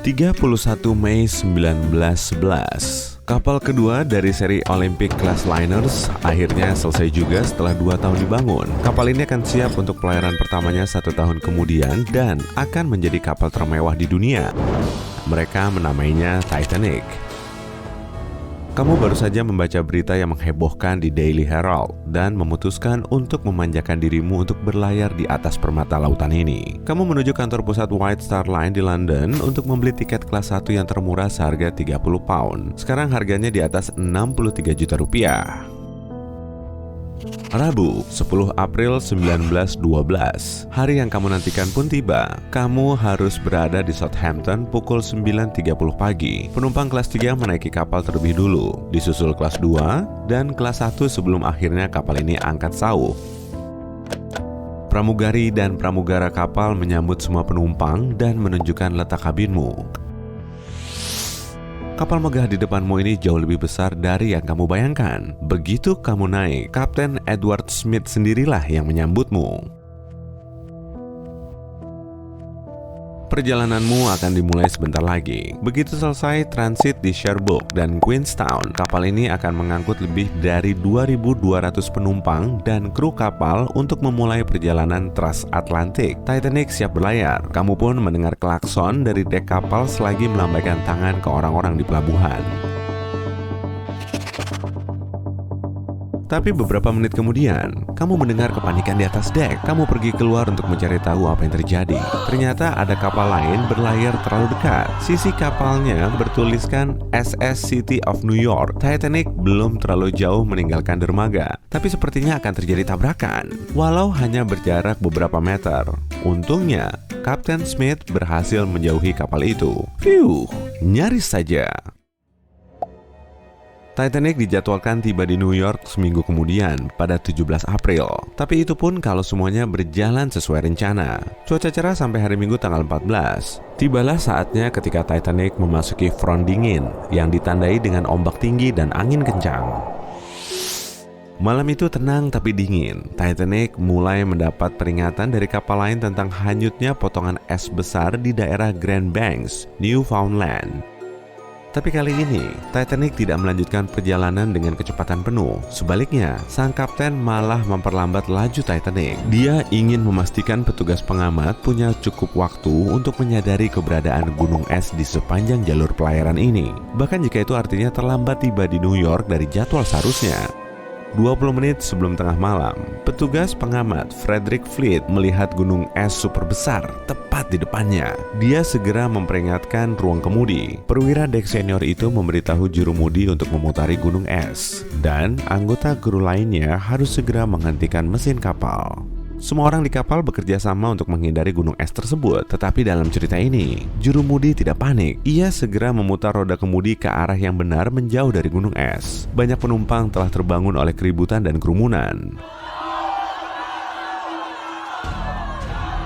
31 Mei 1911, kapal kedua dari seri Olympic Class Liners akhirnya selesai juga setelah 2 tahun dibangun. Kapal ini akan siap untuk pelayaran pertamanya 1 tahun kemudian dan akan menjadi kapal termewah di dunia. Mereka menamainya Titanic. Kamu baru saja membaca berita yang menghebohkan di Daily Herald dan memutuskan untuk memanjakan dirimu untuk berlayar di atas permata lautan ini. Kamu menuju kantor pusat White Star Line di London untuk membeli tiket kelas 1 yang termurah seharga 30 pound. Sekarang harganya di atas 63 juta rupiah. Rabu, 10 April 1912, hari yang kamu nantikan pun tiba. Kamu harus berada di Southampton pukul 9.30 pagi. Penumpang kelas 3 menaiki kapal terlebih dulu, disusul kelas 2 dan kelas 1 sebelum akhirnya kapal ini angkat sauh. Pramugari dan pramugara kapal menyambut semua penumpang dan menunjukkan letak kabinmu. Kapal megah di depanmu ini jauh lebih besar dari yang kamu bayangkan. Begitu kamu naik, Kapten Edward Smith sendirilah yang menyambutmu. Perjalananmu akan dimulai sebentar lagi. Begitu selesai transit di Cherbourg dan Queenstown, kapal ini akan mengangkut lebih dari 2.200 penumpang dan kru kapal untuk memulai perjalanan transatlantik. Titanic siap berlayar. Kamu pun mendengar klakson dari dek kapal selagi melambaikan tangan ke orang-orang di pelabuhan. Tapi beberapa menit kemudian, kamu mendengar kepanikan di atas dek. Kamu pergi keluar untuk mencari tahu apa yang terjadi. Ternyata ada kapal lain berlayar terlalu dekat. Sisi kapalnya bertuliskan SS City of New York. Titanic belum terlalu jauh meninggalkan dermaga, tapi sepertinya akan terjadi tabrakan, walau hanya berjarak beberapa meter. Untungnya, Kapten Smith berhasil menjauhi kapal itu. Phew, nyaris saja. Titanic dijadwalkan tiba di New York seminggu kemudian pada 17 April. Tapi itu pun kalau semuanya berjalan sesuai rencana. Cuaca cerah sampai hari Minggu tanggal 14. Tibalah saatnya ketika Titanic memasuki front dingin yang ditandai dengan ombak tinggi dan angin kencang. Malam itu tenang tapi dingin. Titanic mulai mendapat peringatan dari kapal lain tentang hanyutnya potongan es besar di daerah Grand Banks, Newfoundland. Tapi kali ini, Titanic tidak melanjutkan perjalanan dengan kecepatan penuh. Sebaliknya, sang kapten malah memperlambat laju Titanic. Dia ingin memastikan petugas pengamat punya cukup waktu untuk menyadari keberadaan gunung es di sepanjang jalur pelayaran ini. Bahkan jika itu artinya terlambat tiba di New York dari jadwal seharusnya. 20 menit sebelum tengah malam, petugas pengamat Frederick Fleet melihat gunung es super besar tepat di depannya. Dia segera memperingatkan ruang kemudi. Perwira dek senior itu memberitahu jurumudi untuk memutari gunung es, dan anggota kru lainnya harus segera menghentikan mesin kapal. Semua orang di kapal bekerja sama untuk menghindari gunung es tersebut. Tetapi dalam cerita ini, jurumudi tidak panik. Ia segera memutar roda kemudi ke arah yang benar menjauh dari gunung es. Banyak penumpang telah terbangun oleh keributan dan kerumunan.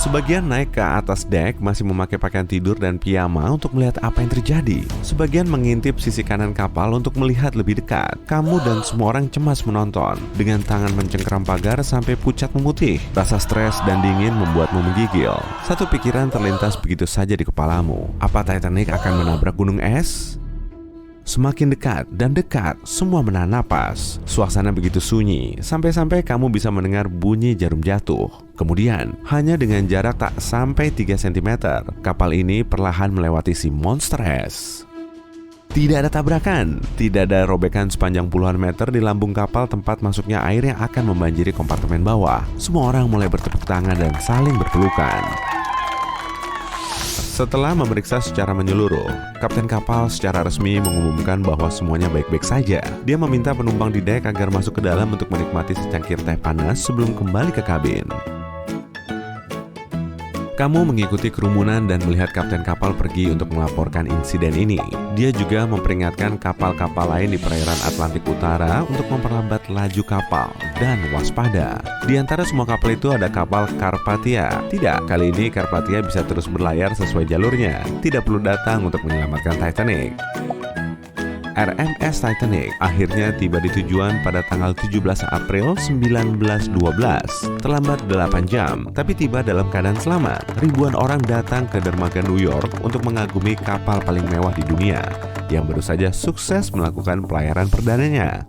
Sebagian naik ke atas dek masih memakai pakaian tidur dan piyama untuk melihat apa yang terjadi. Sebagian mengintip sisi kanan kapal untuk melihat lebih dekat. Kamu dan semua orang cemas menonton, dengan tangan mencengkeram pagar sampai pucat memutih. Rasa stres dan dingin membuatmu menggigil. Satu pikiran terlintas begitu saja di kepalamu. Apa Titanic akan menabrak gunung es? Semakin dekat dan dekat, semua menahan napas. Suasana begitu sunyi, sampai-sampai kamu bisa mendengar bunyi jarum jatuh. Kemudian, hanya dengan jarak tak sampai 3 cm, kapal ini perlahan melewati si monster es. Tidak ada tabrakan, tidak ada robekan sepanjang puluhan meter di lambung kapal tempat masuknya air yang akan membanjiri kompartemen bawah. Semua orang mulai bertepuk tangan dan saling berpelukan. Setelah memeriksa secara menyeluruh, kapten kapal secara resmi mengumumkan bahwa semuanya baik-baik saja. Dia meminta penumpang di dek agar masuk ke dalam untuk menikmati secangkir teh panas sebelum kembali ke kabin. Kamu mengikuti kerumunan dan melihat kapten kapal pergi untuk melaporkan insiden ini. Dia juga memperingatkan kapal-kapal lain di perairan Atlantik Utara untuk memperlambat laju kapal dan waspada. Di antara semua kapal itu ada kapal Carpathia. Tidak, kali ini Carpathia bisa terus berlayar sesuai jalurnya. Tidak perlu datang untuk menyelamatkan Titanic. RMS Titanic akhirnya tiba di tujuan pada tanggal 17 April 1912. Terlambat 8 jam, tapi tiba dalam keadaan selamat. Ribuan orang datang ke dermaga New York untuk mengagumi kapal paling mewah di dunia yang baru saja sukses melakukan pelayaran perdananya.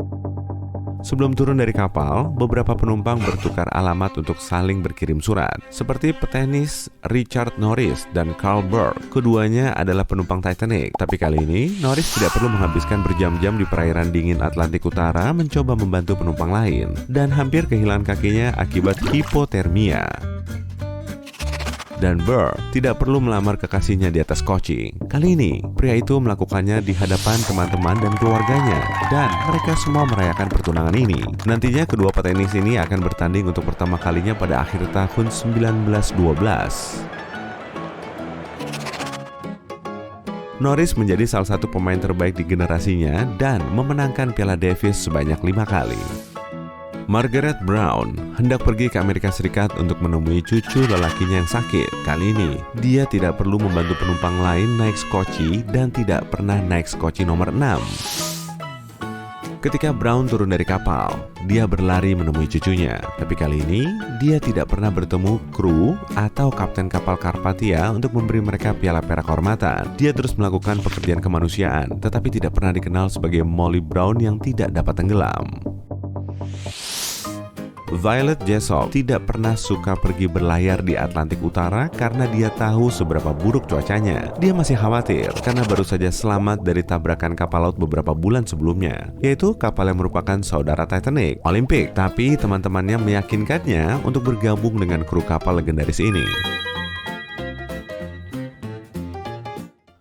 Sebelum turun dari kapal, beberapa penumpang bertukar alamat untuk saling berkirim surat, seperti petenis Richard Norris dan Carl Burke. Keduanya adalah penumpang Titanic, tapi kali ini Norris tidak perlu menghabiskan berjam-jam di perairan dingin Atlantik Utara mencoba membantu penumpang lain, dan hampir kehilangan kakinya akibat hipotermia. Dan Burke tidak perlu melamar kekasihnya di atas koci. Kali ini, pria itu melakukannya di hadapan teman-teman dan keluarganya, dan mereka semua merayakan pertunangan ini. Nantinya kedua petenis ini akan bertanding untuk pertama kalinya pada akhir tahun 1912. Norris menjadi salah satu pemain terbaik di generasinya dan memenangkan Piala Davis sebanyak 5 kali. Margaret Brown hendak pergi ke Amerika Serikat untuk menemui cucu lelakinya yang sakit. Kali ini, dia tidak perlu membantu penumpang lain naik skoci dan tidak pernah naik skoci nomor 6. Ketika Brown turun dari kapal, dia berlari menemui cucunya. Tapi kali ini, dia tidak pernah bertemu kru atau kapten kapal Carpathia untuk memberi mereka piala perak kehormatan. Dia terus melakukan pekerjaan kemanusiaan, tetapi tidak pernah dikenal sebagai Molly Brown yang tidak dapat tenggelam. Violet Jessop tidak pernah suka pergi berlayar di Atlantik Utara karena dia tahu seberapa buruk cuacanya. Dia masih khawatir karena baru saja selamat dari tabrakan kapal laut beberapa bulan sebelumnya, yaitu kapal yang merupakan saudara Titanic, Olympic. Tapi teman-temannya meyakinkannya untuk bergabung dengan kru kapal legendaris ini.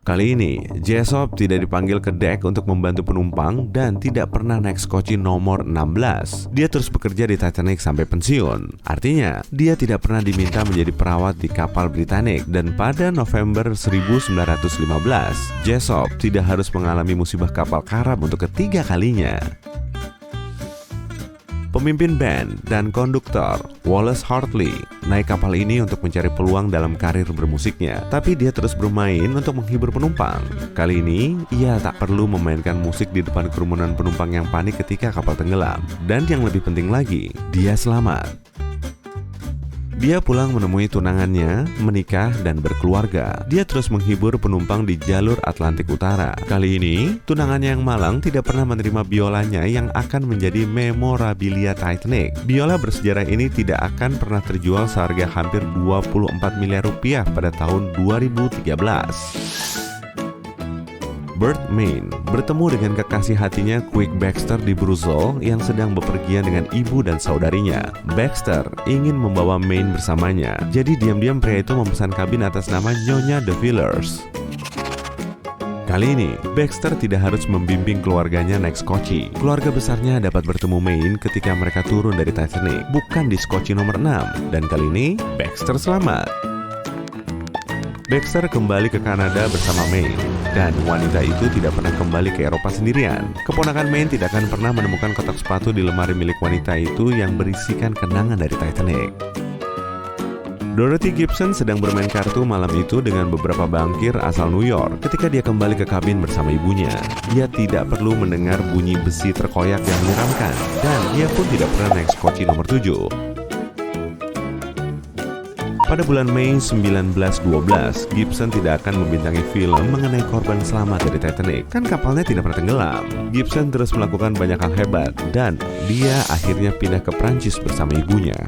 Kali ini, Jessop tidak dipanggil ke dek untuk membantu penumpang dan tidak pernah naik skoci nomor 16. Dia terus bekerja di Titanic sampai pensiun. Artinya, dia tidak pernah diminta menjadi perawat di kapal Britannic. Dan pada November 1915, Jessop tidak harus mengalami musibah kapal karam untuk ketiga kalinya. Pemimpin band dan konduktor Wallace Hartley naik kapal ini untuk mencari peluang dalam karir bermusiknya, tapi dia terus bermain untuk menghibur penumpang. Kali ini, ia tak perlu memainkan musik di depan kerumunan penumpang yang panik ketika kapal tenggelam. Dan yang lebih penting lagi, dia selamat. Dia pulang menemui tunangannya, menikah, dan berkeluarga. Dia terus menghibur penumpang di jalur Atlantik Utara. Kali ini, tunangannya yang malang tidak pernah menerima biolanya yang akan menjadi memorabilia Titanic. Biola bersejarah ini tidak akan pernah terjual seharga hampir 24 miliar rupiah pada tahun 2013. Bert Main bertemu dengan kekasih hatinya Quick Baxter di Brussels yang sedang bepergian dengan ibu dan saudarinya. Baxter ingin membawa Main bersamanya, jadi diam-diam pria itu memesan kabin atas nama Nyonya de Villers. Kali ini, Baxter tidak harus membimbing keluarganya naik skoci. Keluarga besarnya dapat bertemu Main ketika mereka turun dari Titanic, bukan di skoci nomor 6. Dan kali ini, Baxter selamat. Baxter kembali ke Kanada bersama Main, dan wanita itu tidak pernah kembali ke Eropa sendirian. Keponakan Main tidak akan pernah menemukan kotak sepatu di lemari milik wanita itu yang berisikan kenangan dari Titanic. Dorothy Gibson sedang bermain kartu malam itu dengan beberapa bankir asal New York. Ketika dia kembali ke kabin bersama ibunya, dia tidak perlu mendengar bunyi besi terkoyak yang menyeramkan, dan dia pun tidak pernah naik skoci nomor 7. Pada bulan Mei 1912, Gibson tidak akan membintangi film mengenai korban selamat dari Titanic. Kan kapalnya tidak pernah tenggelam. Gibson terus melakukan banyak hal hebat, dan dia akhirnya pindah ke Prancis bersama ibunya.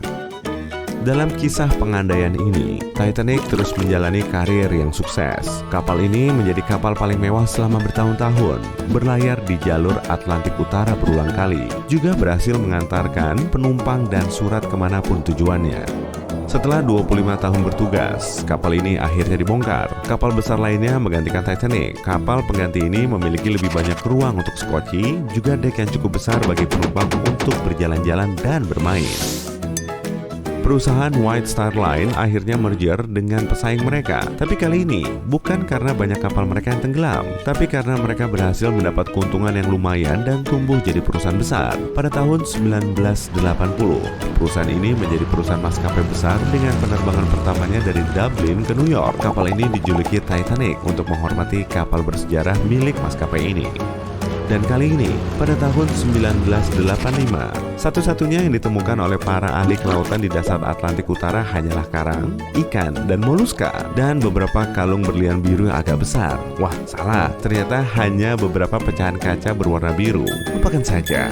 Dalam kisah pengandaian ini, Titanic terus menjalani karir yang sukses. Kapal ini menjadi kapal paling mewah selama bertahun-tahun, berlayar di jalur Atlantik Utara berulang kali, juga berhasil mengantarkan penumpang dan surat kemanapun tujuannya. Setelah 25 tahun bertugas, kapal ini akhirnya dibongkar. Kapal besar lainnya menggantikan Titanic. Kapal pengganti ini memiliki lebih banyak ruang untuk skoci, juga dek yang cukup besar bagi penumpang untuk berjalan-jalan dan bermain. Perusahaan White Star Line akhirnya merger dengan pesaing mereka. Tapi kali ini, bukan karena banyak kapal mereka yang tenggelam, tapi karena mereka berhasil mendapat keuntungan yang lumayan dan tumbuh jadi perusahaan besar. Pada tahun 1980, perusahaan ini menjadi perusahaan maskapai besar dengan penerbangan pertamanya dari Dublin ke New York. Kapal ini dijuluki Titanic untuk menghormati kapal bersejarah milik maskapai ini. Dan kali ini, pada tahun 1985, satu-satunya yang ditemukan oleh para ahli kelautan di dasar Atlantik Utara hanyalah karang, ikan, dan moluska, dan beberapa kalung berlian biru yang agak besar. Wah, salah, ternyata hanya beberapa pecahan kaca berwarna biru. Lupakan saja.